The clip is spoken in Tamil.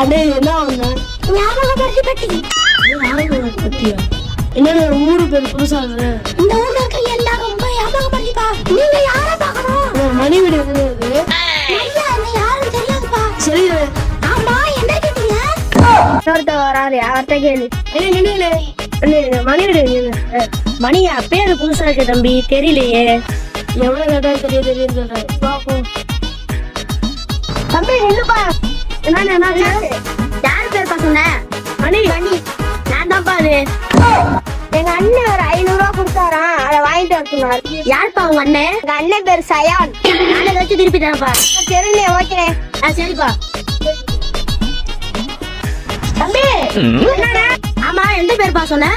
அண்ணே என்ன ஒண்ணு ஞாபகப்படுத்தி பட்டி. என்னோட ஊரு பேர் புதுசா இந்த ஊர்ல இருக்க எல்லாரும் ரொம்ப ஞாபகப்படுத்திப்பா. நீங்க யாரை பார்க்கணும்? மணி வீடு எது ஐயா, என்ன யாருன்னு தெரியாதுப்பா. சரி ஆமா, என்ன கேட்டீங்க? ஒருத்த வராரு அவர்கிட்ட கேளு. மணி வீடு மணி பேரு புதுசா இருக்கு தம்பி, தெரியலையே. எவ்வளவு கேட்டா தெரியும் சொல்றேன். பாப்போம். தம்பி நில்லுப்பா. என்ன யாரு பேர் பசங்க? மணி மணி நான் தான்ப்பா அது. எங்க அண்ணன் ஒரு 500 ரூபா கொடுத்தாராம், அதை வாங்கிட்டு வர சொன்னாரு. யாருப்பா உங்க அண்ணன்? எங்க அண்ணன் பேர் சயான். நானே வச்சு திருப்பி தரப்பா. சரிண்ணே, ஓகே. சரிப்பா. தம்பி என்னடா? ஆமா, எந்த பேருப்பா சொன்ன?